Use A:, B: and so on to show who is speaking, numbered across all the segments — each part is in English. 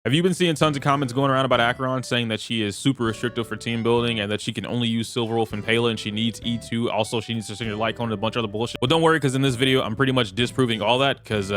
A: Have you been seeing tons of comments going around about Acheron saying that she is super restrictive for team building and that she can only use Silver Wolf and Pela and she needs E2? Also, she needs to send her Lycone and a bunch of other bullshit. Well, don't worry, because in this video, I'm pretty much disproving all that because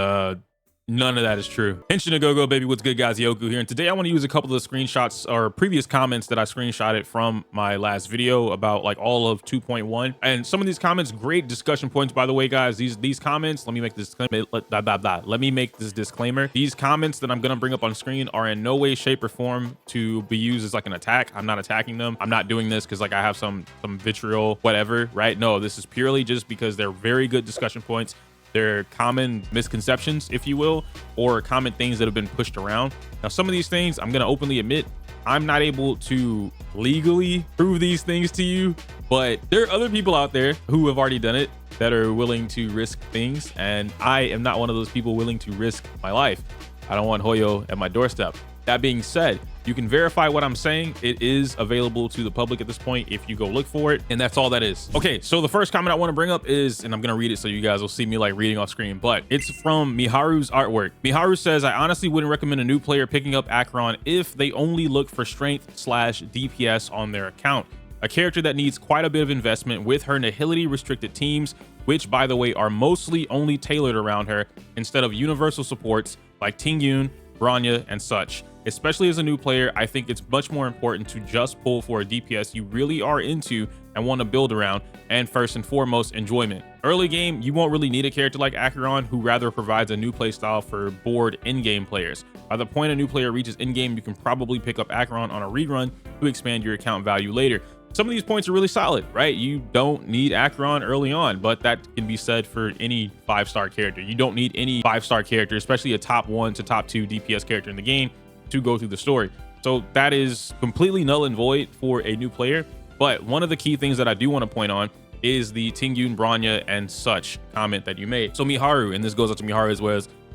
A: none of that is true. Henshin a go baby, what's good guys? Yoku here, and today I want to use a couple of the screenshots or previous comments that I screenshotted from my last video about like all of 2.1, and some of these comments, great discussion points by the way guys. These comments, let me make this disclaimer. Let me make this disclaimer. These comments that I'm gonna bring up on screen are in no way, shape, or form to be used as like an attack. I'm not attacking them. I'm not doing this because like I have some vitriol, whatever, right? No, this is purely just because they're very good discussion points. They're common misconceptions, if you will, or common things that have been pushed around. Now, some of these things, I'm going to openly admit, I'm not able to legally prove these things to you, but there are other people out there who have already done it that are willing to risk things, and I am not one of those people willing to risk my life. I don't want Hoyo at my doorstep. That being said, you can verify what I'm saying. It is available to the public at this point if you go look for it, and that's all that is. Okay, so the first comment I want to bring up is, and I'm gonna read it so you guys will see me like reading off screen, but it's from Miharu's artwork. Miharu says, I honestly wouldn't recommend a new player picking up Acheron if they only look for strength/DPS on their account. A character that needs quite a bit of investment with her nihility restricted teams, which by the way are mostly only tailored around her instead of universal supports like Tingyun, Bronya, and such. Especially as a new player, I think it's much more important to just pull for a DPS you really are into and want to build around, and first and foremost, enjoyment. Early game, you won't really need a character like Acheron, who rather provides a new playstyle for bored in-game players. By the point a new player reaches in-game, you can probably pick up Acheron on a rerun to expand your account value later. Some of these points are really solid, right? You don't need Acheron early on, but that can be said for any 5-star character. You don't need any 5-star character, especially a top 1 to top 2 DPS character in the game, to go through the story. So that is completely null and void for a new player. But one of the key things that I do want to point on is the Tingyun, Bronya, and such comment that you made. So Miharu, and this goes out to Miharu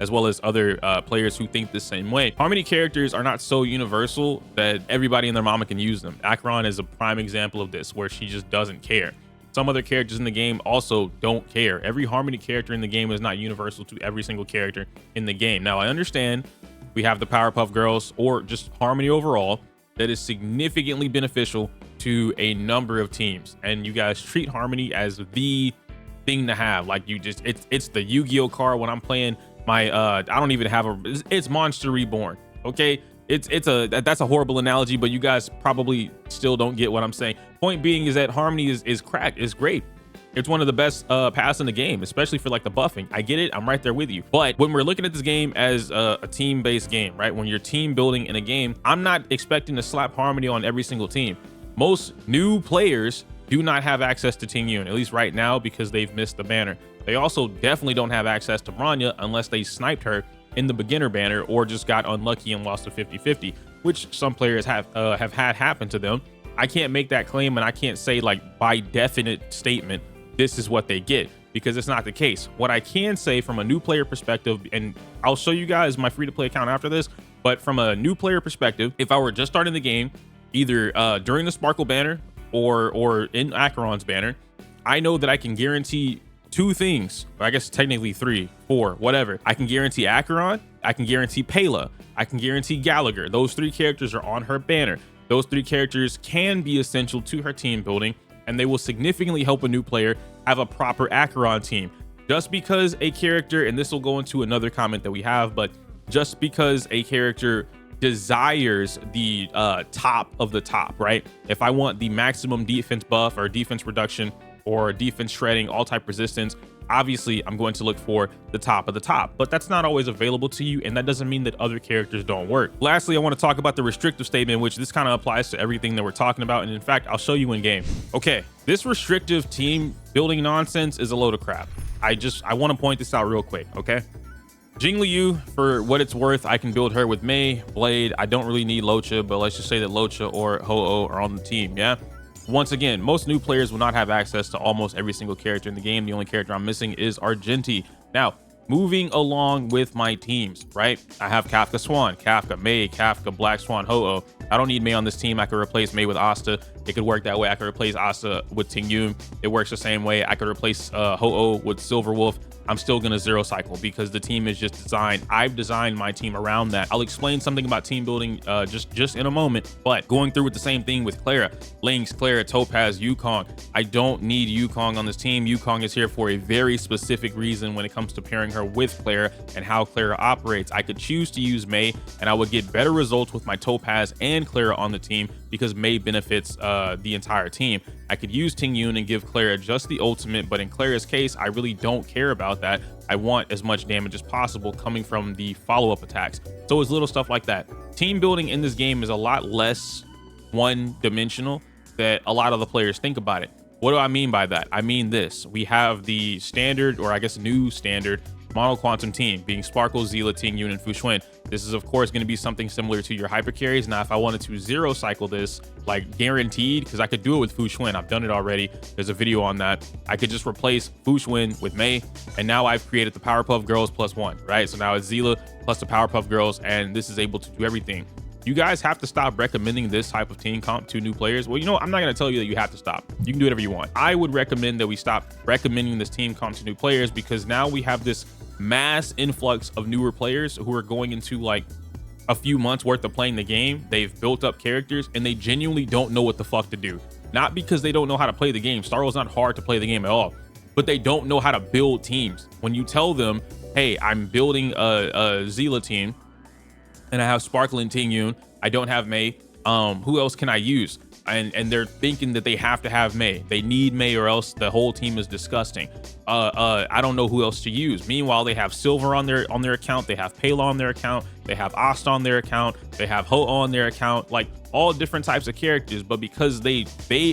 A: as well as other players who think the same way. Harmony characters are not so universal that everybody and their mama can use them. Acheron is a prime example of this, where she just doesn't care. Some other characters in the game also don't care. Every Harmony character in the game is not universal to every single character in the game. Now, I understand we have the Powerpuff Girls or just Harmony overall that is significantly beneficial to a number of teams, and you guys treat Harmony as the thing to have. Like, you just, it's the Yu-Gi-Oh card when I'm playing my I don't even have it's Monster Reborn. Okay, that's a horrible analogy, but you guys probably still don't get what I'm saying. Point being is that Harmony is cracked, is great. It's one of the best paths in the game, especially for like the buffing. I get it, I'm right there with you. But when we're looking at this game as a team-based game, right? When you're team building in a game, I'm not expecting to slap Harmony on every single team. Most new players do not have access to Tingyun, at least right now, because they've missed the banner. They also definitely don't have access to Bronya unless they sniped her in the beginner banner or just got unlucky and lost to 50-50, which some players have had happen to them. I can't make that claim, and I can't say like by definite statement this is what they get, because it's not the case. What I can say from a new player perspective, and I'll show you guys my free-to-play account after this, but from a new player perspective, if I were just starting the game, either during the Sparkle banner or in Acheron's banner, I know that I can guarantee 2 things, or I guess technically 3, 4, whatever. I can guarantee Acheron, I can guarantee Pela, I can guarantee Gallagher. Those 3 characters are on her banner. Those 3 characters can be essential to her team building, and they will significantly help a new player have a proper Acheron team. Just because a character, and this will go into another comment that we have, but just because a character desires the top of the top, right? If I want the maximum defense buff or defense reduction or defense shredding, all type resistance, obviously I'm going to look for the top of the top, but that's not always available to you, and that doesn't mean that other characters don't work. Lastly, I want to talk about the restrictive statement, which this kind of applies to everything that we're talking about, and in fact I'll show you in game. Okay, this restrictive team building nonsense is a load of crap. I want to point this out real quick. Okay, Jingliu, for what it's worth, I can build her with Mei, Blade. I don't really need Locha, but let's just say that Locha or Ho-Oh are on the team. Yeah, once again, most new players will not have access to almost every single character in the game. The only character I'm missing is Argenti. Now, moving along with my teams, right? I have Kafka Swan, Kafka Mei, Kafka Black Swan, Ho-Oh. I don't need Mei on this team. I could replace Mei with Asta. It could work that way. I could replace Asta with Ting Yun. It works the same way. I could replace Ho-Oh with Silver Wolf. I'm still gonna zero cycle because the team is just designed. I've designed my team around that. I'll explain something about team building just in a moment, but going through with the same thing with Clara, Lynx, Clara, Topaz, Yukong. I don't need Yukong on this team. Yukong is here for a very specific reason when it comes to pairing her with Clara and how Clara operates. I could choose to use Mei and I would get better results with my Topaz and Clara on the team because Mei benefits the entire team. I could use Ting Yun and give Clara just the ultimate, but in Clara's case, I really don't care about that. I want as much damage as possible coming from the follow-up attacks. So it's little stuff like that. Team building in this game is a lot less one-dimensional that a lot of the players think about it. What do I mean by that? I mean this. We have the standard, or I guess new standard, mono quantum team being Sparkle, Zila, Ting Yun, and Fu Xuan. This is of course going to be something similar to your hyper carries. Now, if I wanted to zero cycle this, like guaranteed, because I could do it with Fu Xuan, I've done it already. There's a video on that. I could just replace Fu Xuan with Mei, and now I've created the Powerpuff Girls +1, right? So now it's Zila plus the Powerpuff Girls, and this is able to do everything. You guys have to stop recommending this type of team comp to new players. Well, you know, I'm not going to tell you that you have to stop. You can do whatever you want. I would recommend that we stop recommending this team comp to new players because now we have this mass influx of newer players who are going into like a few months worth of playing the game. They've built up characters and they genuinely don't know what the fuck to do. Not because they don't know how to play the game. Star Rail's not hard to play the game at all, but they don't know how to build teams. When you tell them, hey, I'm building a Zila team and I have Sparkle and Ting Yun, I don't have Mei, who else can I use? And they're thinking that they have to have Mei. They need Mei or else the whole team is disgusting. I don't know who else to use. Meanwhile, they have Silver on their account. They have Pela on their account. They have Asta on their account. They have Ho on their account. Like all different types of characters. But because they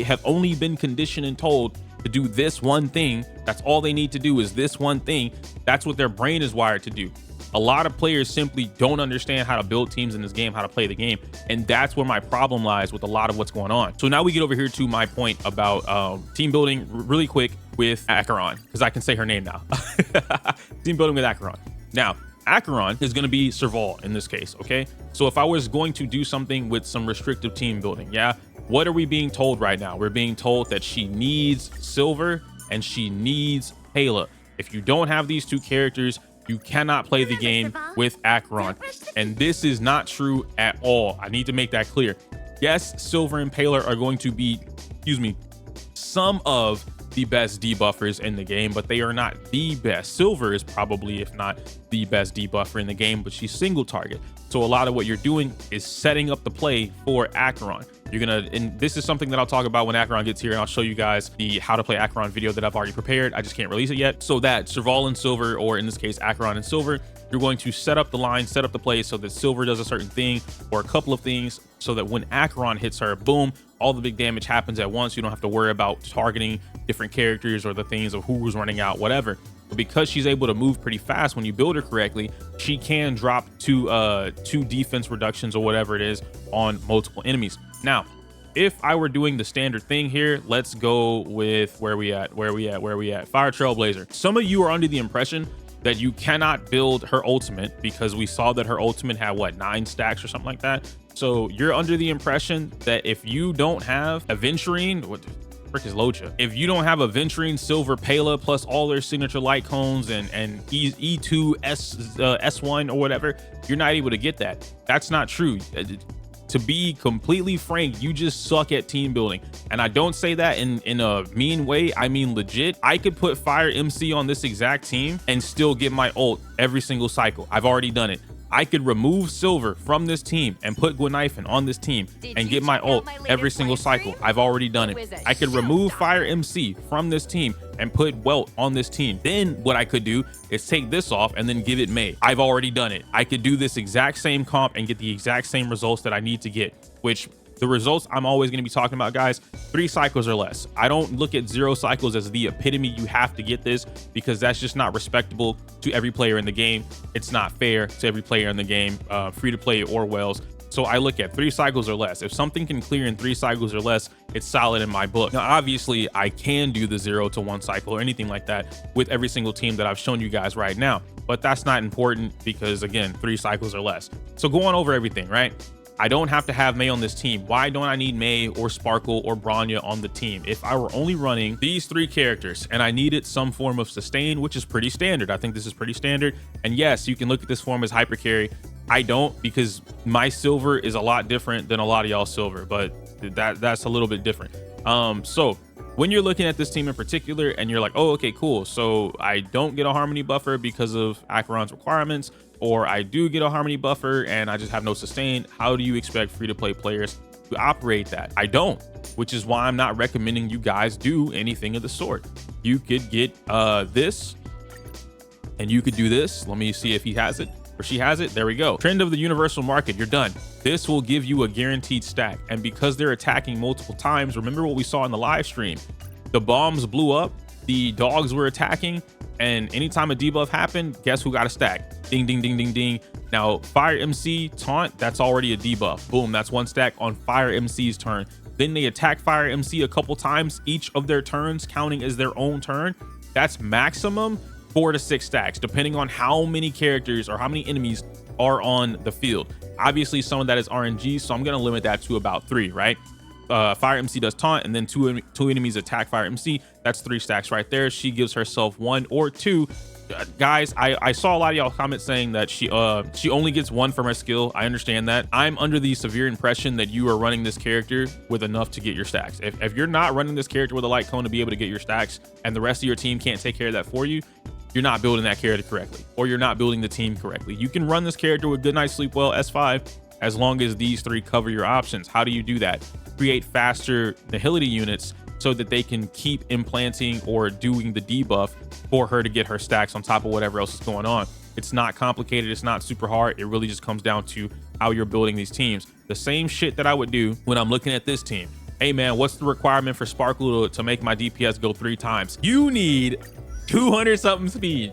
A: have only been conditioned and told to do this one thing, that's all they need to do is this one thing. That's what their brain is wired to do. A lot of players simply don't understand how to build teams in this game, how to play the game. And that's where my problem lies with a lot of what's going on. So now we get over here to my point about team building really quick with Acheron, because I can say her name now. Team building with Acheron. Now, Acheron is going to be Serval in this case, okay? So if I was going to do something with some restrictive team building, yeah, what are we being told right now? We're being told that she needs Silver and she needs Pela. If you don't have these two characters, you cannot play the game with Acheron. And this is not true at all. I need to make that clear. Yes, Silver and Pela are going to be, some of the best debuffers in the game, but they are not the best. Silver is probably, if not the best debuffer in the game, but she's single target. So a lot of what you're doing is setting up the play for Acheron. And this is something that I'll talk about when Acheron gets here, and I'll show you guys the how to play Acheron video that I've already prepared. I just can't release it yet. So that Serval and Silver, or in this case Acheron and Silver, you're going to set up the line, set up the play so that Silver does a certain thing or a couple of things, so that when Acheron hits her, boom, all the big damage happens at once. You don't have to worry about targeting different characters or the things of who's running out, whatever. But because she's able to move pretty fast when you build her correctly, she can drop two defense reductions or whatever it is on multiple enemies. Now, if I were doing the standard thing here, let's go with where we at? Fire Trailblazer. Some of you are under the impression that you cannot build her ultimate because we saw that her ultimate had what, 9 stacks or something like that. So you're under the impression that if you don't have Aventurine, what the frick is Locha? If you don't have Aventurine, Silver, Pela, plus all their signature light cones and E2, S1 or whatever, you're not able to get that. That's not true. To be completely frank, you just suck at team building. And I don't say that in a mean way. I mean legit. I could put Fire MC on this exact team and still get my ult every single cycle. I've already done it. I could remove Silver from this team and put Gwenaifen on this team and get my ult every single cycle. I've already done it. I could remove Fire MC from this team and put Welt on this team. Then what I could do is take this off and then give it Mei. I've already done it. I could do this exact same comp and get the exact same results that I need to get, which the results I'm always going to be talking about, guys, 3 cycles or less. I don't look at 0 cycles as the epitome. You have to get this because that's just not respectable to every player in the game. It's not fair to every player in the game, free to play or Wells. So I look at 3 cycles or less. If something can clear in 3 cycles or less, it's solid in my book. Now, obviously, I can do the 0 to 1 cycle or anything like that with every single team that I've shown you guys right now. But that's not important because, again, 3 cycles or less. So going over everything, right? I don't have to have May on this team. Why don't I need May or Sparkle or Bronya on the team? If I were only running these 3 characters and I needed some form of sustain, which is pretty standard. I think this is pretty standard. And yes, you can look at this form as hyper carry. I don't, because my silver is a lot different than a lot of y'all silver, but that's a little bit different. So when you're looking at this team in particular and you're like, oh, okay, cool. So I don't get a harmony buffer because of Acheron's requirements, or I do get a harmony buffer and I just have no sustain. How do you expect free-to-play players to operate that? I don't, which is why I'm not recommending you guys do anything of the sort. You could get this, and you could do this. Let me see if he has it or she has it. There we go. Trend of the universal market. You're done. This will give you a guaranteed stack. And because they're attacking multiple times, remember what we saw in the live stream. The bombs blew up, the dogs were attacking, and anytime a debuff happened, guess who got a stack? Ding, ding, ding, ding, ding. Now, Fire MC taunt, that's already a debuff. Boom, that's 1 stack on Fire MC's turn. Then they attack Fire MC a couple times, each of their turns counting as their own turn. That's maximum 4 to 6 stacks, depending on how many characters or how many enemies are on the field. Obviously, some of that is RNG, so I'm going to limit that to about 3, right? Fire MC does taunt, and then two enemies attack Fire MC. That's 3 stacks right there. She gives herself 1 or 2. Guys, I saw a lot of y'all comments saying that she only gets 1 from her skill. I understand that. I'm under the severe impression that you are running this character with enough to get your stacks. If you're not running this character with a light cone to be able to get your stacks, and the rest of your team can't take care of that for you, you're not building that character correctly, or you're not building the team correctly. You can run this character with Good Night Sleep Well S5 as long as these 3 cover your options. How do you do that? Create faster Nihility units so that they can keep implanting or doing the debuff for her to get her stacks on top of whatever else is going on. It's not complicated. It's not super hard. It really just comes down to how you're building these teams. The same shit that I would do when I'm looking at this team. Hey man, what's the requirement for Sparkle to make my DPS go 3 times? You need 200 something speed.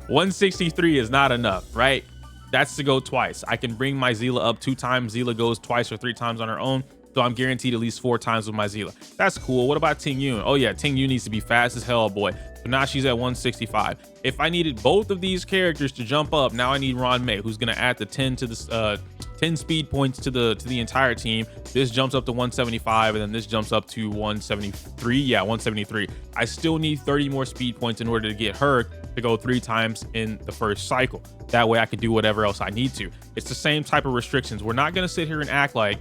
A: 163 is not enough, right? That's to go twice. I can bring my Zila up 2 times. Zila goes twice or 3 times on her own. So I'm guaranteed at least 4 times with my Zila. That's cool. What about Ting Yun? Oh yeah, Ting Yun needs to be fast as hell, boy. So now she's at 165. If I needed both of these characters to jump up, now I need Ron May, who's gonna add the 10 to the 10 speed points to the entire team. This jumps up to 175, and then this jumps up to 173. Yeah, 173. I still need 30 more speed points in order to get her to go 3 times in the first cycle. That way I can do whatever else I need to. It's the same type of restrictions. We're not gonna sit here and act like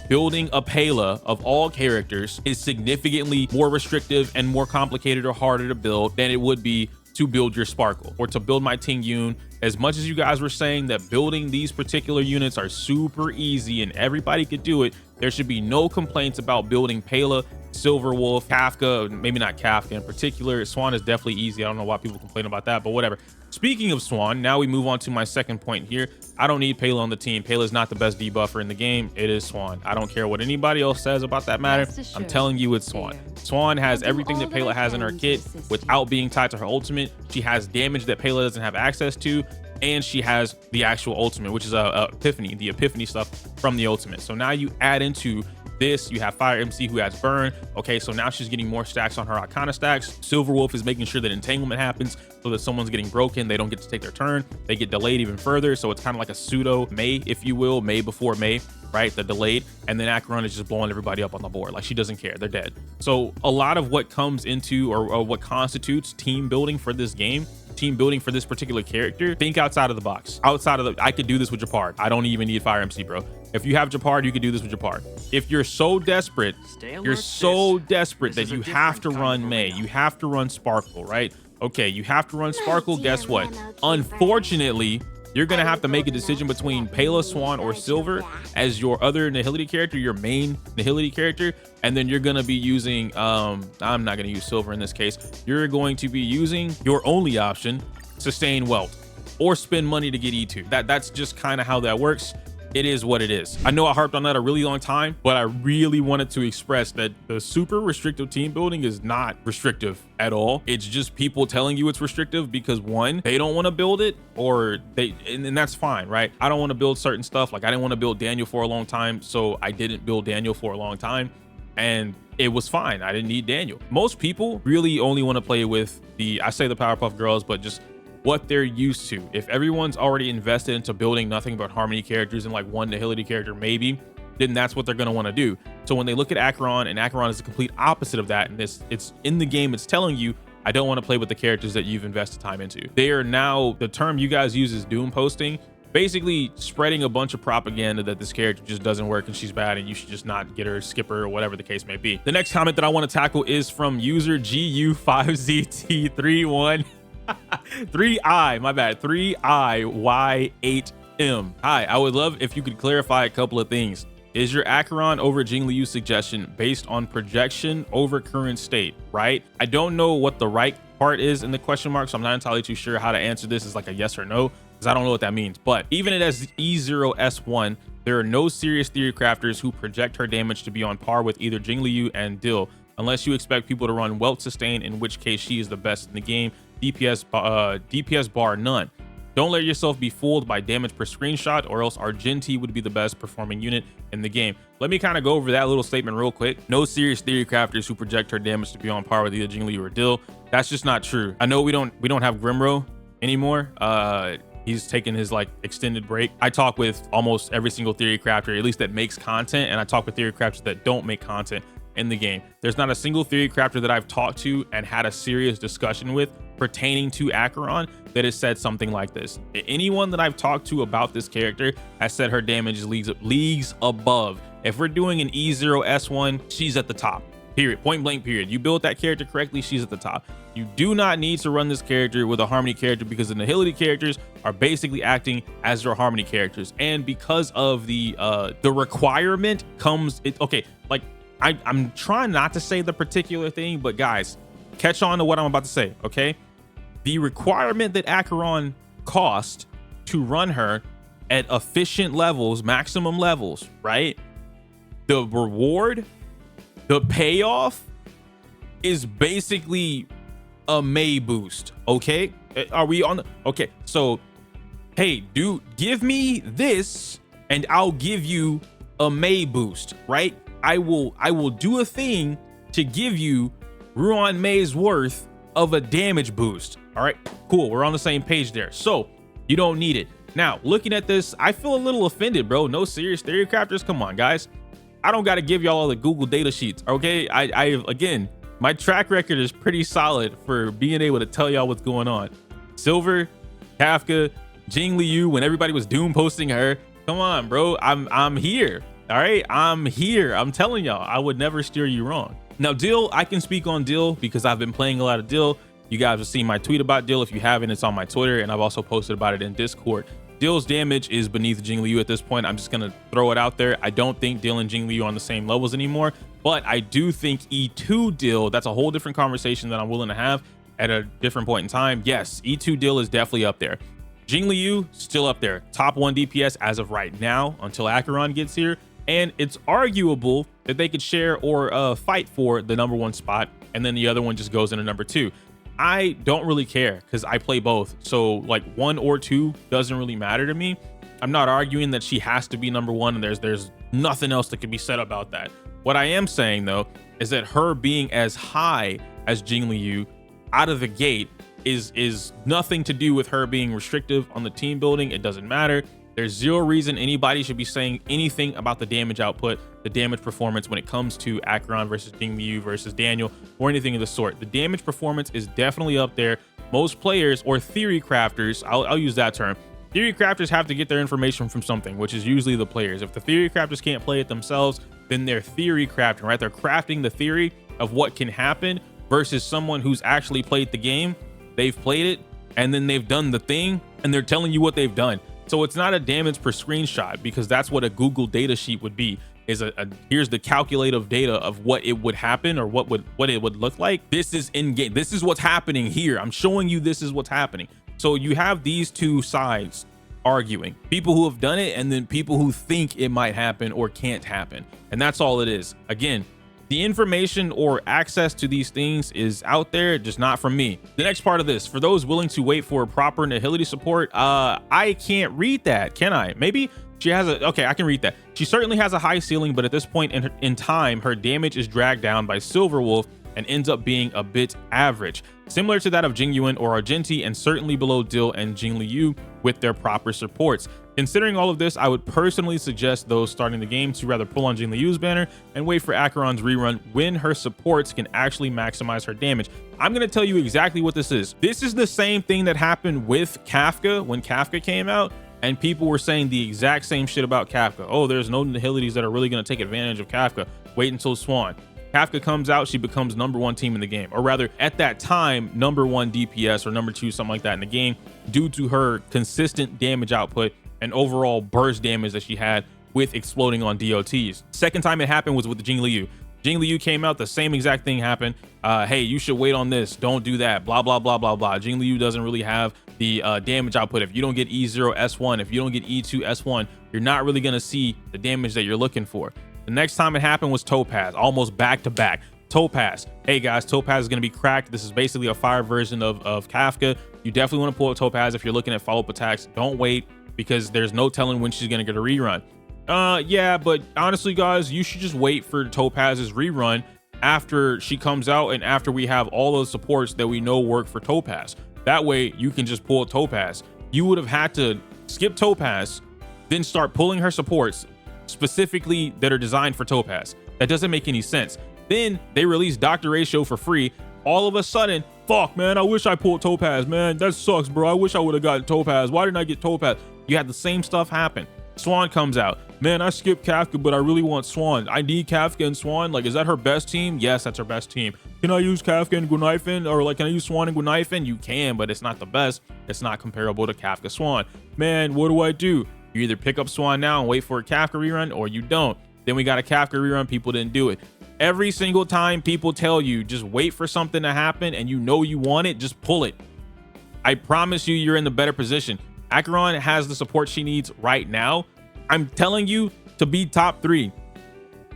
A: building a Pela of all characters is significantly more restrictive and more complicated or harder to build than it would be to build your Sparkle or to build my Ting Yun. As much as you guys were saying that building these particular units are super easy and everybody could do it, there should be no complaints about building Pela, Silver Wolf, Kafka, maybe not Kafka in particular. Swan is definitely easy. I don't know why people complain about that, but whatever. Speaking of Swan, now we move on to my second point here. I don't need Pela on the team. Pela is not the best debuffer in the game. It is Swan. I don't care what anybody else says about that matter. I'm telling you it's Swan. Swan has everything that Pela has in her kit without being tied to her ultimate. She has damage that Pela doesn't have access to, and she has the actual ultimate, which is the epiphany stuff from the ultimate. So now you add into this, you have Fire MC who has burn. Okay, so now she's getting more stacks on her Arcana stacks. Silver Wolf is making sure that entanglement happens so that someone's getting broken, they don't get to take their turn, they get delayed even further. So it's kind of like a pseudo May, if you will, May before May, right? The delayed. And then Acheron is just blowing everybody up on the board. Like, she doesn't care, they're dead. So a lot of what comes into or what constitutes team building for this game, team building for this particular character, think outside of the box. Outside of the, I could do this with Japard. I don't even need Fire MC, bro. If you have Japard, you could do this with Japard. If you're so desperate, you're so desperate that you have to run May, you have to run Sparkle, right? Okay, you have to run Sparkle. Guess what? Unfortunately, you're gonna have to make a decision between Pela, Swan, or Silver as your other Nihility character, your main Nihility character, and then you're gonna be using, I'm not gonna use Silver in this case. You're going to be using your only option, Sustain Wealth, or spend money to get E2. That's just kind of how that works. It is what it is. I know I harped on that a really long time, but I really wanted to express that the super restrictive team building is not restrictive at all. It's just people telling you it's restrictive because, one, they don't want to build it, or and that's fine, right? I don't want to build certain stuff. Like, I didn't want to build Daniel for a long time, so I didn't build Daniel for a long time, and it was fine. I didn't need Daniel. Most people really only want to play with I say the Powerpuff Girls, but just what they're used to. If everyone's already invested into building nothing but harmony characters and like one nihility character maybe, then that's what they're going to want to do. So when they look at Acheron, and Acheron is the complete opposite of that, and it's in the game, it's telling you, I don't want to play with the characters that you've invested time into. They are now, the term you guys use is doom posting, basically spreading a bunch of propaganda that this character just doesn't work and she's bad and you should just not get her, skip her, or whatever the case may be. The next comment that I want to tackle is from user GU5ZT31 3I, my bad, 3IY8M. Hi, I would love if you could clarify a couple of things. Is your Acheron over Jingliu suggestion based on projection over current state, right? I don't know what the right part is in the question mark, so I'm not entirely too sure how to answer this as like a yes or no, because I don't know what that means. But even as E0S1, there are no serious theory crafters who project her damage to be on par with either Jingliu and Dill, unless you expect people to run Welt Sustain, in which case she is the best in the game, DPS bar none. Don't let yourself be fooled by damage per screenshot, or else Argenti would be the best performing unit in the game. Let me kind of go over that little statement real quick. No serious theory crafters who project her damage to be on par with either Jingliu or Dill. That's just not true. I know we don't have Grimro anymore. He's taken his like extended break. I talk with almost every single theory crafter, at least that makes content, and I talk with theory crafters that don't make content in the game. There's not a single theory crafter that I've talked to and had a serious discussion with pertaining to Acheron that has said something like this. Anyone that I've talked to about this character has said her damage is leagues above. If we're doing an E0S1, she's at the top, period, point blank period. You build that character correctly, she's at the top. You do not need to run this character with a harmony character, because the nihility characters are basically acting as their harmony characters, and because of the requirement comes okay, like I'm trying not to say the particular thing, but guys, catch on to what I'm about to say, okay? The requirement that Acheron cost to run her at efficient levels, maximum levels, right? The reward, the payoff is basically a May boost, okay? Are we on the, okay, so, hey, dude, give me this and I'll give you a May boost, right? I will do a thing to give you Ruan May's worth of a damage boost. All right, cool, we're on the same page there. So you don't need it. Now, looking at this, I feel a little offended, bro. No serious theory crafters, come on, guys. I don't got to give y'all all the Google data sheets, okay? I again, my track record is pretty solid for being able to tell y'all what's going on. Silver, Kafka, Jingliu, when everybody was doom posting her, come on, bro. I'm here. All right, I'm here. I'm telling y'all, I would never steer you wrong. Now, Dill, I can speak on Dill because I've been playing a lot of Dill. You guys have seen my tweet about Dill. If you haven't, it's on my Twitter, and I've also posted about it in Discord. Dill's damage is beneath Jingliu at this point. I'm just gonna throw it out there. I don't think Dill and Jingliu are on the same levels anymore, but I do think E2 Dill, that's a whole different conversation that I'm willing to have at a different point in time. Yes, E2 Dill is definitely up there. Jingliu, still up there. Top 1 DPS as of right now until Acheron gets here. And it's arguable that they could share or fight for the #1 spot, and then the other one just goes into #2. I don't really care because I play both. So like 1 or 2 doesn't really matter to me. I'm not arguing that she has to be #1, and there's nothing else that can be said about that. What I am saying though is that her being as high as Jingliu out of the gate is nothing to do with her being restrictive on the team building. It doesn't matter. There's zero reason anybody should be saying anything about the damage output, the damage performance when it comes to Acheron versus Jingliu versus Daniel, or anything of the sort. The damage performance is definitely up there. Most players, or theory crafters, I'll use that term. Theory crafters have to get their information from something, which is usually the players. If the theory crafters can't play it themselves, then they're theory crafting, right? They're crafting the theory of what can happen versus someone who's actually played the game. They've played it, and then they've done the thing, and they're telling you what they've done. So it's not a damage per screenshot, because that's what a Google data sheet would be, is here's the calculative data of what it would happen, or what it would look like. This is in game. This is what's happening here. I'm showing you this is what's happening. So you have these two sides arguing, people who have done it and then people who think it might happen or can't happen. And that's all it is. Again, the information or access to these things is out there, just not from me. The next part of this, for those willing to wait for proper nihility support, I can't read that, can I? Maybe she has a, okay, I can read that. She certainly has a high ceiling, but at this point in time, her damage is dragged down by Silverwolf and ends up being a bit average, similar to that of Jingyuan or Argenti, and certainly below Dill and Jingliu with their proper supports. Considering all of this, I would personally suggest those starting the game to rather pull on Jingliu's banner and wait for Acheron's rerun when her supports can actually maximize her damage. I'm going to tell you exactly what this is. This is the same thing that happened with Kafka when Kafka came out, and people were saying the exact same shit about Kafka. Oh, there's no nihilities that are really going to take advantage of Kafka. Wait until Swan. Kafka comes out, she becomes #1 team in the game, or rather at that time #1 DPS or #2, something like that in the game, due to her consistent damage output and overall burst damage that she had with exploding on DOTs. Second time it happened was with Jingliu. Jingliu came out, the same exact thing happened. Hey, you should wait on this, don't do that, blah blah blah blah blah. Jingliu doesn't really have the damage output. If you don't get E0 S1, if you don't get E2 S1, you're not really going to see the damage that you're looking for. The next time it happened was Topaz, almost back to back. Topaz, hey guys, Topaz is going to be cracked. This is basically a fire version of Kafka. You definitely want to pull up Topaz if you're looking at follow-up attacks. Don't wait, because there's no telling when she's going to get a rerun. Yeah, but honestly guys, you should just wait for Topaz's rerun after she comes out and after we have all those supports that we know work for Topaz. That way you can just pull Topaz. You would have had to skip Topaz, then start pulling her supports specifically that are designed for Topaz. That doesn't make any sense. Then they release Dr. Ratio for free. All of a sudden, fuck man, I wish I pulled Topaz, man. That sucks, bro. I wish I would have gotten Topaz. Why didn't I get Topaz? You had the same stuff happen. Swan comes out. Man, I skipped Kafka, but I really want Swan. I need Kafka and Swan. Like, is that her best team? Yes, that's her best team. Can I use Kafka and Gunaifen? Or like, can I use Swan and Gunaifen? You can, but it's not the best. It's not comparable to Kafka Swan. Man, what do? You either pick up Swan now and wait for a Kafka rerun, or you don't. Then we got a Kafka rerun, people didn't do it. Every single time people tell you, just wait for something to happen and you know you want it, just pull it. I promise you, you're in the better position. Acheron has the support she needs right now. I'm telling you to be top 3.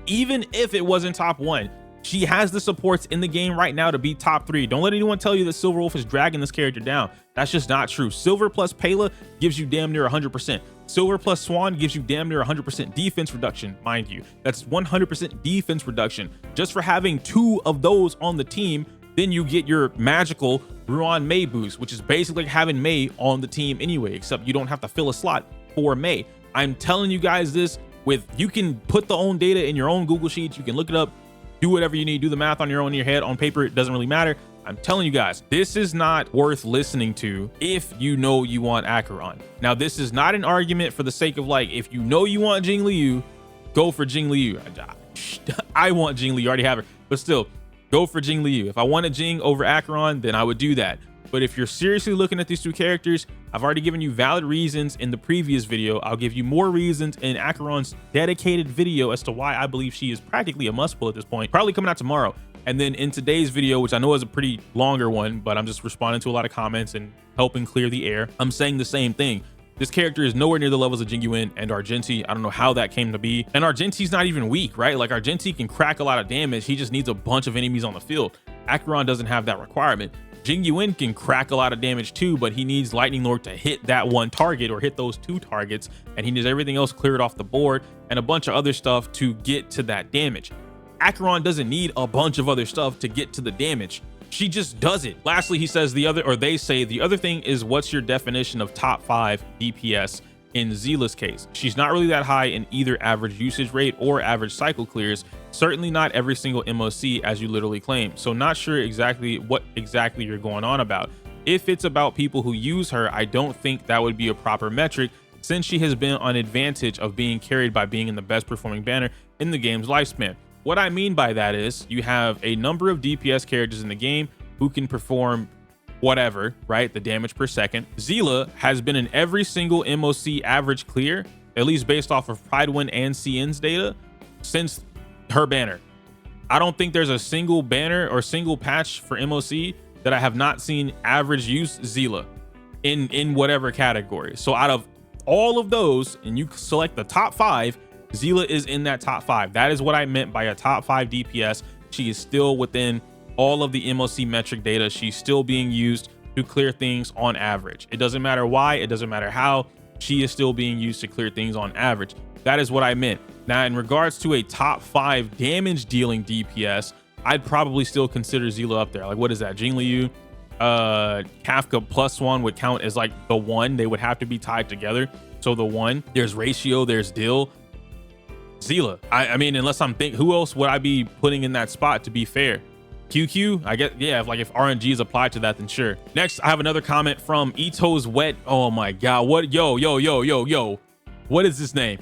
A: Even if it wasn't top 1, she has the supports in the game right now to be top 3. Don't let anyone tell you that Silverwolf is dragging this character down. That's just not true. Silver plus Pela gives you damn near 100%. Silver plus Swan gives you damn near 100% defense reduction, mind you. That's 100% defense reduction. Just for having 2 of those on the team, then you get your magical Ruan Mei boost, which is basically like having Mei on the team anyway, except you don't have to fill a slot for Mei. I'm telling you guys this you can put the own data in your own Google Sheets. You can look it up, do whatever you need, do the math on your own in your head, on paper, it doesn't really matter. I'm telling you guys, this is not worth listening to if you know you want Acheron. Now, this is not an argument for the sake of like, if you know you want Jingliu, go for Jingliu. I want Jingliu, you already have her, but still, go for Jingliu. If I wanted Jing over Acheron, then I would do that. But if you're seriously looking at these 2 characters, I've already given you valid reasons in the previous video. I'll give you more reasons in Acheron's dedicated video as to why I believe she is practically a must pull at this point, probably coming out tomorrow. And then in today's video, which I know is a pretty longer one, but I'm just responding to a lot of comments and helping clear the air, I'm saying the same thing. This character is nowhere near the levels of Jingyuan and Argenti. I don't know how that came to be. And Argenti's not even weak, right? Like, Argenti can crack a lot of damage. He just needs a bunch of enemies on the field. Acheron doesn't have that requirement. Jingyuan can crack a lot of damage too, but he needs Lightning Lord to hit that one target or hit those 2 targets, and he needs everything else cleared off the board and a bunch of other stuff to get to that damage. Acheron doesn't need a bunch of other stuff to get to the damage. She just does it. Lastly, he says they say the other thing is, what's your definition of top 5 DPS in Zila's case? She's not really that high in either average usage rate or average cycle clears, certainly not every single MOC as you literally claim. So not sure exactly what you're going on about. If it's about people who use her, I don't think that would be a proper metric, since she has been on advantage of being carried by being in the best performing banner in the game's lifespan. What I mean by that is, you have a number of DPS characters in the game who can perform whatever, right? The damage per second. Zila has been in every single MOC average clear, at least based off of Pridewin and CN's data, since her banner. I don't think there's a single banner or single patch for MOC that I have not seen average use Zila in whatever category. So out of all of those, and you select the top 5, Zila is in that top 5. That is what I meant by a top 5 DPS. She is still within all of the MOC metric data. She's still being used to clear things on average. It doesn't matter why, it doesn't matter how, she is still being used to clear things on average. That is what I meant. Now, in regards to a top 5 damage dealing DPS, I'd probably still consider Zila up there. Like, what is that? Jing Liu, Kafka plus Swan would count as like the one. They would have to be tied together. So the one, there's Ratio, there's Dill, Zila. I mean, unless I'm thinking, who else would I be putting in that spot to be fair? QQ, I guess, yeah, if RNG is applied to that, then sure. Next, I have another comment from Ito's Wet. Oh my God, what, yo. What is this name?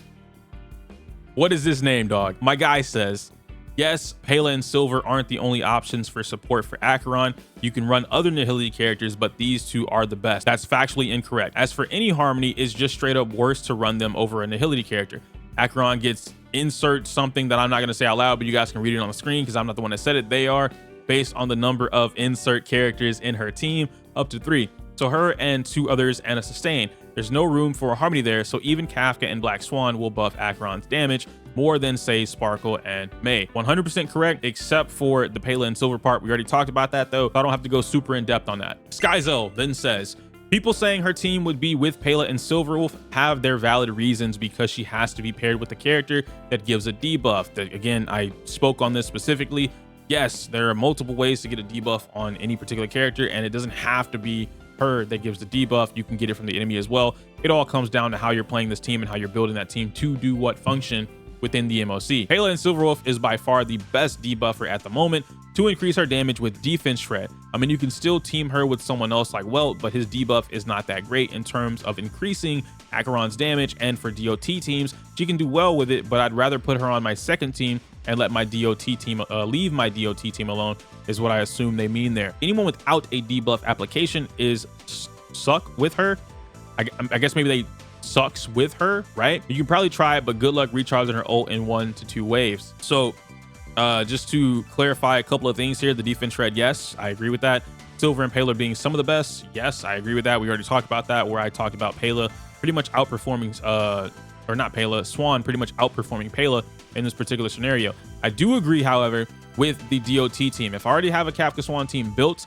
A: What is this name, dog? My guy says, yes, Pela and Silver aren't the only options for support for Acheron. You can run other Nihility characters, but these two are the best. That's factually incorrect. As for any Harmony, it's just straight up worse to run them over a Nihility character. Acheron gets insert something that I'm not gonna say out loud, but you guys can read it on the screen because I'm not the one that said it. They are based on the number of insert characters in her team, up to 3. So her and 2 others and a sustain. There's no room for a Harmony there, so even Kafka and Black Swan will buff Acheron's damage more than, say, Sparkle and May. 100% correct, except for the Pela and Silver part. We already talked about that, though, so I don't have to go super in depth on that. Skyzel then says, people saying her team would be with Pela and Silverwolf have their valid reasons because she has to be paired with a character that gives a debuff. Again, I spoke on this specifically. Yes, there are multiple ways to get a debuff on any particular character, and it doesn't have to be her that gives the debuff. You can get it from the enemy as well. It all comes down to how you're playing this team and how you're building that team to do what function within the MOC. Pela and Silverwolf is by far the best debuffer at the moment to increase her damage with defense shred. I mean, you can still team her with someone else like Welt, but his debuff is not that great in terms of increasing Acheron's damage, and for DOT teams, she can do well with it, but I'd rather put her on my second team and let my DOT team leave my DOT team alone, is what I assume they mean there. Anyone without a debuff application is suck with her. I guess maybe they sucks with her, right? You can probably try it, but good luck recharging her ult in 1 to 2 waves. So just to clarify a couple of things here, the defense shred, yes, I agree with that. Silver and Pela being some of the best, yes, I agree with that. We already talked about that, where I talked about Pela pretty much outperforming or not Pela, Swan pretty much outperforming Pela in this particular scenario. I do agree, however, with the DOT team. If I already have a Kafka Swan team built,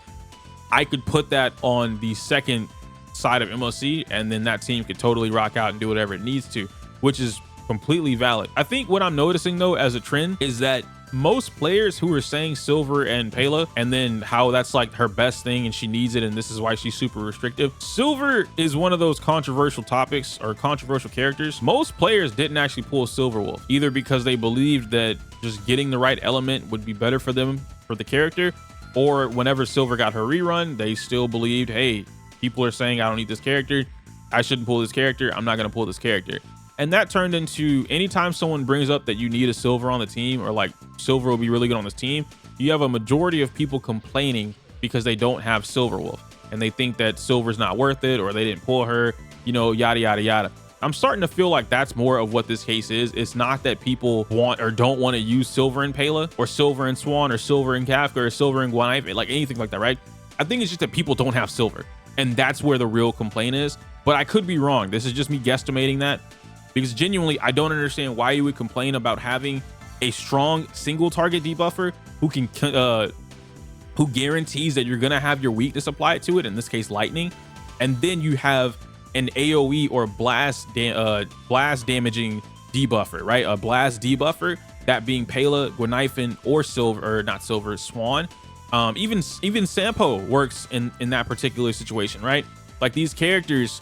A: I could put that on the second side of MOC, and then that team could totally rock out and do whatever it needs to, which is completely valid. I think what I'm noticing, though, as a trend is that most players who are saying Silver and Pela, and then how that's like her best thing and she needs it and this is why she's super restrictive. Silver is one of those controversial topics or controversial characters. Most players didn't actually pull Silverwolf, either because they believed that just getting the right element would be better for them for the character, or whenever Silver got her rerun, they still believed, hey, people are saying I don't need this character, I shouldn't pull this character, I'm not going to pull this character. And that turned into, anytime someone brings up that you need a Silver on the team, or like Silver will be really good on this team, you have a majority of people complaining because they don't have Silverwolf and they think that Silver's not worth it, or they didn't pull her, you know, yada yada yada. I'm starting to feel like that's more of what this case is. It's not that people want or don't want to use Silver and Pela, or Silver and Swan, or Silver and Kafka, or Silver and Guanaife, like anything like that, right? I think it's just that people don't have Silver, and that's where the real complaint is. But I could be wrong. This is just me guesstimating that, because genuinely, I don't understand why you would complain about having a strong single target debuffer who guarantees that you're gonna have your weakness applied to it, in this case lightning, and then you have an AoE or blast damaging debuffer, right? A blast debuffer, that being Pela, Guanaife, or Silver, or not Silver, Swan. Even Sampo works in that particular situation, right? Like, these characters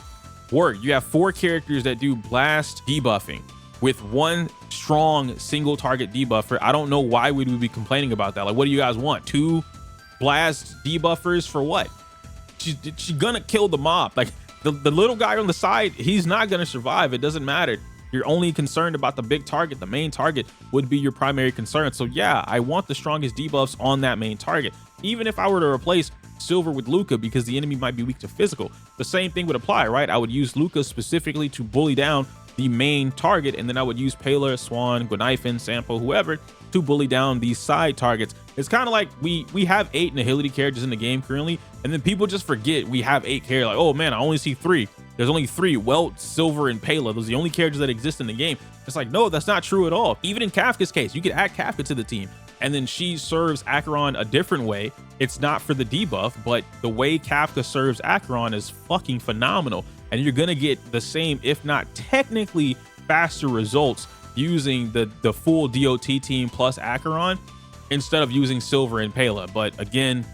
A: work. You have 4 characters that do blast debuffing with 1 strong single target debuffer. I don't know why we would be complaining about that. Like, what do you guys want? 2 blast debuffers for what? She's gonna kill the mob. Like, the little guy on the side, he's not gonna survive. It doesn't matter. You're only concerned about the big target. The main target would be your primary concern. So yeah, I want the strongest debuffs on that main target. Even if I were to replace Silver with Luca because the enemy might be weak to physical, the same thing would apply, right? I would use Luca specifically to bully down the main target, and then I would use Pela, Swan, Guanaife, Sampo, whoever, to bully down these side targets. It's kind of like we have 8 Nihility characters in the game currently, and then people just forget we have 8 characters. Like, oh man, I only see 3. There's only 3, Welt, Silver, and Pela. Those are the only characters that exist in the game. It's like, no, that's not true at all. Even in Kafka's case, you could add Kafka to the team, and then she serves Acheron a different way. It's not for the debuff, but the way Kafka serves Acheron is fucking phenomenal. And you're gonna get the same, if not technically faster results using the full DOT team plus Acheron instead of using silver and Pela. But again,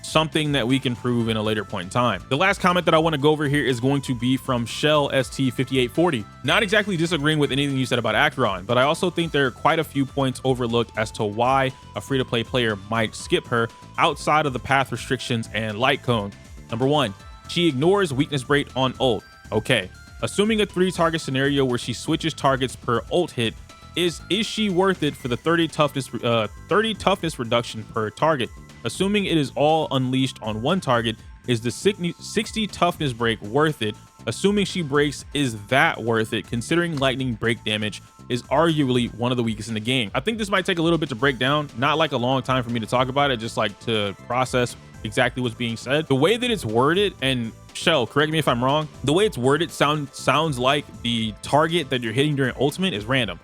A: something that we can prove in a later point in time. The last comment that I want to go over here is going to be from Shell ST5840. Not exactly disagreeing with anything you said about Acheron, but I also think there are quite a few points overlooked as to why a free-to-play player might skip her outside of the path restrictions and light cone. Number one, she ignores weakness break on ult. Okay, assuming a 3-target scenario where she switches targets per ult hit, is she worth it for the 30 toughness reduction per target? Assuming it is all unleashed on one target, is the 60 toughness break worth it? Assuming she breaks, is that worth it? Considering lightning break damage is arguably one of the weakest in the game. I think this might take a little bit to break down, not like a long time for me to talk about it, just like to process exactly what's being said. The way that it's worded, and Shell, correct me if I'm wrong, the way it's worded sounds like the target that you're hitting during ultimate is random,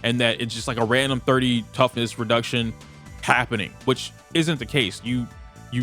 A: and that it's just like a random 30 toughness reduction happening, which isn't the case. You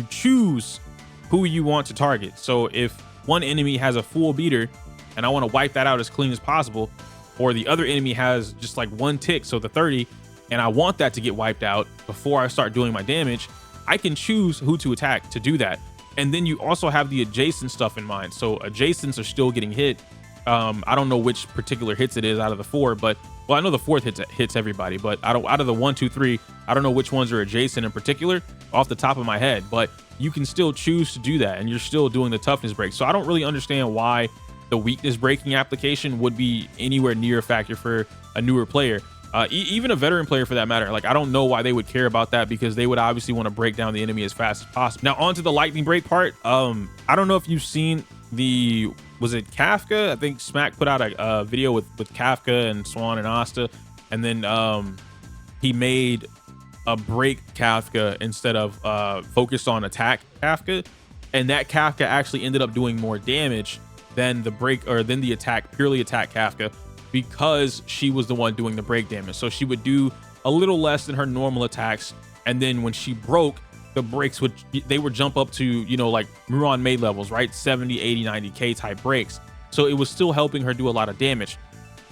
A: choose who you want to target. So if one enemy has a full beater and I want to wipe that out as clean as possible, or the other enemy has just like one tick, so the 30, and I want that to get wiped out before I start doing my damage, I can choose who to attack to do that. And then you also have the adjacent stuff in mind. So adjacents are still getting hit. I don't know which particular hits it is out of the 4, but well, I know the 4th hits everybody, but out of the 1, 2, 3, I don't know which ones are adjacent in particular off the top of my head, but you can still choose to do that and you're still doing the toughness break. So I don't really understand why the weakness breaking application would be anywhere near a factor for a newer player. Even a veteran player for that matter. Like, I don't know why they would care about that, because they would obviously want to break down the enemy as fast as possible. Now onto the lightning break part. I don't know if you've seen was it Kafka? I think Smack put out a video with Kafka and Swan and Asta, and then he made a break Kafka instead of focused on attack Kafka, and that Kafka actually ended up doing more damage than the break, or than the attack, purely attack Kafka, because she was the one doing the break damage. So she would do a little less than her normal attacks, and then when she broke, the breaks would jump up to, you know, like Muron made levels, right? 70, 80, 90k type breaks. So it was still helping her do a lot of damage.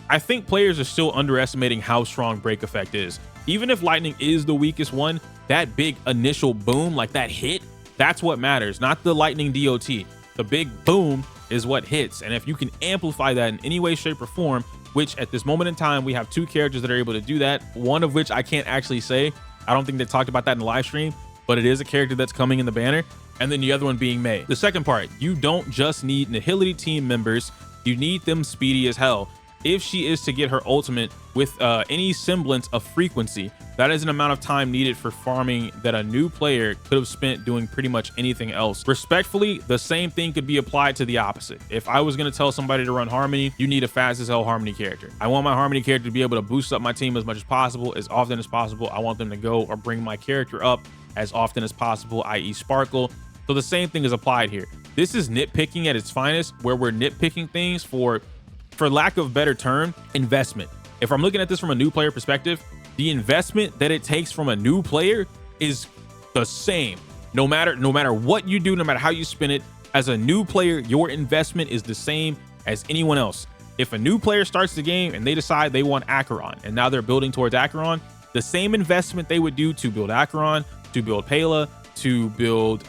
A: I think players are still underestimating how strong break effect is. Even if lightning is the weakest one, that big initial boom, like that hit, that's what matters, not the lightning DOT. The big boom is what hits. And if you can amplify that in any way, shape, or form, which at this moment in time, we have 2 characters that are able to do that. One of which I can't actually say. I don't think they talked about that in the live stream, but it is a character that's coming in the banner. And then the other one being May. The second part, you don't just need Nihility team members, you need them speedy as hell. If she is to get her ultimate with any semblance of frequency, that is an amount of time needed for farming that a new player could have spent doing pretty much anything else. Respectfully, the same thing could be applied to the opposite. If I was going to tell somebody to run Harmony, you need a fast as hell Harmony character. I want my Harmony character to be able to boost up my team as much as possible, as often as possible. I want them to go or bring my character up as often as possible, i.e. Sparkle. So the same thing is applied here. This is nitpicking at its finest, where we're nitpicking things for lack of better term, investment. If I'm looking at this from a new player perspective, the investment that it takes from a new player is the same. No matter what you do, no matter how you spin it, as a new player, your investment is the same as anyone else. If a new player starts the game and they decide they want Acheron, and now they're building towards Acheron, the same investment they would do to build Acheron, to build Pela, to build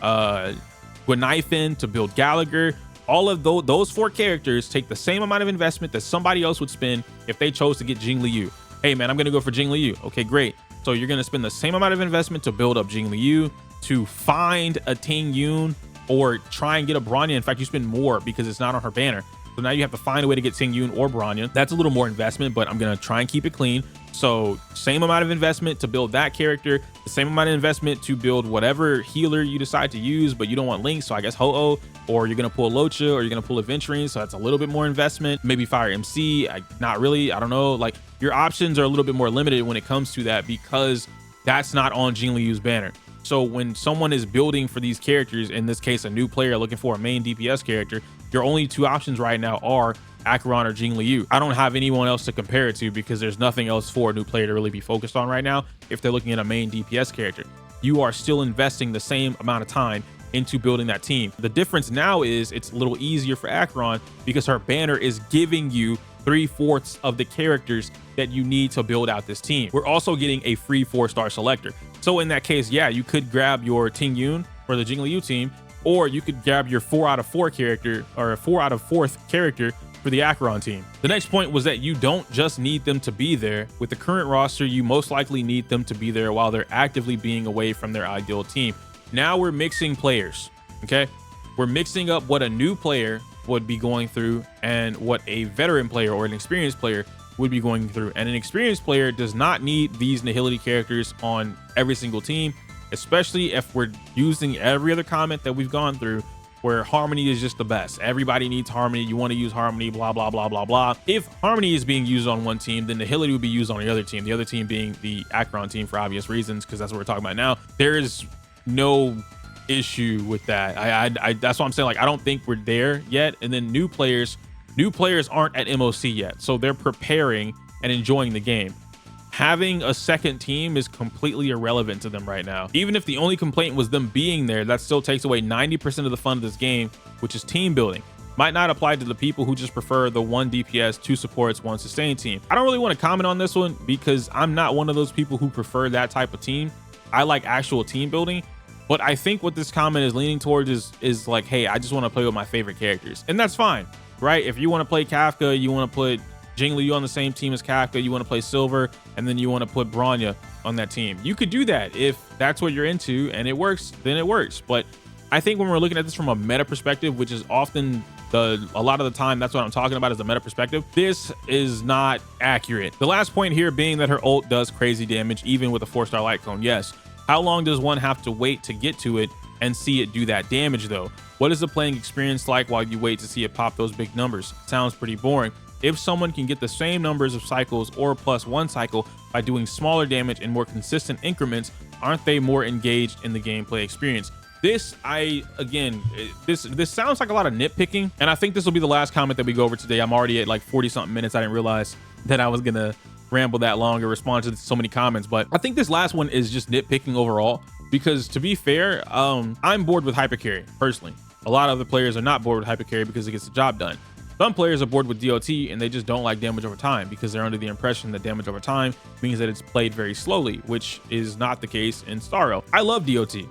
A: Gwenithan, to build Gallagher, all of those 4 characters take the same amount of investment that somebody else would spend if they chose to get Jing Liu. Hey man, I'm gonna go for Jing Liu. Okay, great. So you're gonna spend the same amount of investment to build up Jing Liu, to find a Ting Yun, or try and get a Bronya. In fact, you spend more because it's not on her banner. So now you have to find a way to get Ting Yun or Bronya. That's a little more investment, but I'm gonna try and keep it clean. So same amount of investment to build that character, the same amount of investment to build whatever healer you decide to use, but you don't want Link, so I guess Ho-Oh, or you're gonna pull Locha, or you're gonna pull Aventurine, so that's a little bit more investment. Maybe Fire MC, not really, I don't know. Like, your options are a little bit more limited when it comes to that, because that's not on Jing Liu's banner. So when someone is building for these characters, in this case a new player looking for a main DPS character, your only 2 options right now are Acheron or Jing Liu. I don't have anyone else to compare it to, because there's nothing else for a new player to really be focused on right now if they're looking at a main DPS character. You are still investing the same amount of time into building that team. The difference now is it's a little easier for Acheron, because her banner is giving you 3/4 of the characters that you need to build out this team. We're also getting a free 4-star selector. So in that case, yeah, you could grab your Ting Yun for the Jingliu team, or you could grab your 4 out of 4 character, or a 4 out of 4th character for the Acheron team. The next point was that you don't just need them to be there. With the current roster, you most likely need them to be there while they're actively being away from their ideal team. Now we're mixing players, okay? We're mixing up what a new player would be going through and what a veteran player or an experienced player would be going through. And an experienced player does not need these nihility characters on every single team, especially if we're using every other comment that we've gone through where harmony is just the best. Everybody needs harmony. You want to use harmony, blah, blah, blah, blah, blah. If harmony is being used on one team, then nihility would be used on the other team being the Acheron team for obvious reasons, because that's what we're talking about now. There is no issue with that. That's what I'm saying. Like, I don't think we're there yet. And then new players aren't at MOC yet, so they're preparing and enjoying the game. Having a second team is completely irrelevant to them right now. Even if the only complaint was them being there, that still takes away 90% of the fun of this game, which is team building. Might not apply to the people who just prefer the 1 DPS, 2 supports, 1 sustain team. I don't really want to comment on this one because I'm not one of those people who prefer that type of team. I like actual team building. But I think what this comment is leaning towards is like, hey, I just want to play with my favorite characters. And that's fine, right? If you want to play Kafka, you want to put Jingliu on the same team as Kafka, you want to play Silver, and then you want to put Bronya on that team. You could do that if that's what you're into and it works, then it works. But I think when we're looking at this from a meta perspective, which is often a lot of the time, that's what I'm talking about is the meta perspective, this is not accurate. The last point here being that her ult does crazy damage, even with a 4-star light cone. Yes. How long does one have to wait to get to it and see it do that damage though? What is the playing experience like while you wait to see it pop those big numbers? Sounds pretty boring. If someone can get the same numbers of cycles or +1 cycle by doing smaller damage in more consistent increments, aren't they more engaged in the gameplay experience? This sounds like a lot of nitpicking, and I think this will be the last comment that we go over today. I'm already at like 40 something minutes. I didn't realize that I was gonna ramble that long or respond to so many comments, but I think this last one is just nitpicking overall, because to be fair, I'm bored with hypercarry personally. A lot of other players are not bored with hypercarry because it gets the job done. Some players are bored with DOT and they just don't like damage over time because they're under the impression that damage over time means that it's played very slowly, which is not the case in Star Rail. I love DOT.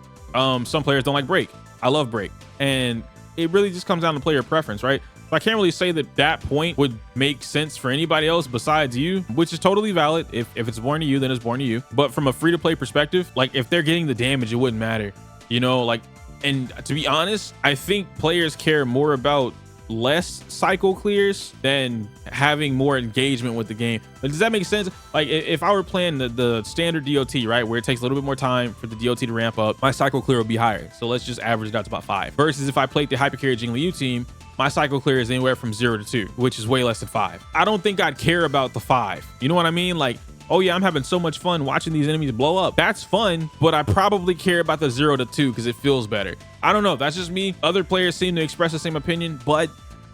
A: Some players don't like break. I love break, and it really just comes down to player preference, right? So I can't really say that that point would make sense for anybody else besides you, which is totally valid. If it's born to you, then it's born to you. But from a free-to-play perspective, like if they're getting the damage, it wouldn't matter, you know, like, and to be honest, I think players care more about less cycle clears than having more engagement with the game. But does that make sense? Like if I were playing the standard DOT, right, where it takes a little bit more time for the DOT to ramp up, my cycle clear would be higher. So let's just average it out to about 5. Versus if I played the hypercarry Jingliu team, my cycle clear is anywhere from 0 to 2, which is way less than 5. I don't think I'd care about the 5. You know what I mean? Like, oh yeah, I'm having so much fun watching these enemies blow up. That's fun, but I probably care about the 0 to 2 because it feels better. I don't know. That's just me. Other players seem to express the same opinion, but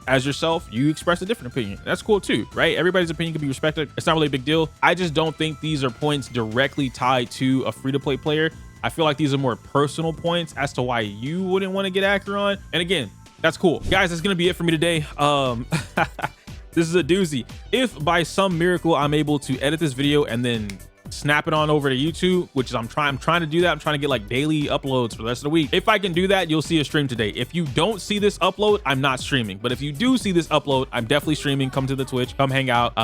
A: as yourself, you express a different opinion. That's cool too, right? Everybody's opinion can be respected. It's not really a big deal. I just don't think these are points directly tied to a free-to-play player. I feel like these are more personal points as to why you wouldn't want to get Acheron. And again, that's cool. Guys, that's gonna be it for me today. This is a doozy. If by some miracle I'm able to edit this video and then snap it on over to YouTube, which is I'm trying to do that. I'm trying to get like daily uploads for the rest of the week. If I can do that, you'll see a stream today. If you don't see this upload, I'm not streaming. But if you do see this upload, I'm definitely streaming. Come to the Twitch, come hang out.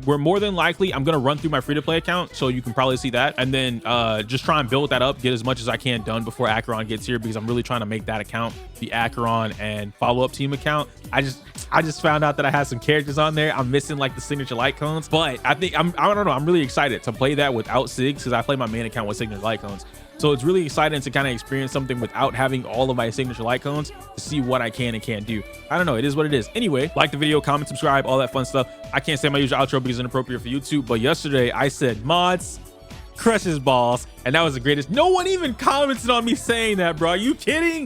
A: We're more than likely, I'm gonna run through my free-to-play account, so you can probably see that, and then just try and build that up, get as much as I can done before Acheron gets here, because I'm really trying to make that account the Acheron and follow-up team account. I just found out that I had some characters on there. I'm missing like the signature light cones, but I think I don't know, I'm really excited to play that without SIGs, because I play my main account with signature light cones. So it's really exciting to kind of experience something without having all of my signature light cones to see what I can and can't do. I don't know, it is what it is. Anyway, like the video, comment, subscribe, all that fun stuff. I can't say my usual outro because it's inappropriate for YouTube, but yesterday I said mods crush his balls, and that was the greatest. No one even commented on me saying that, bro. Are you kidding?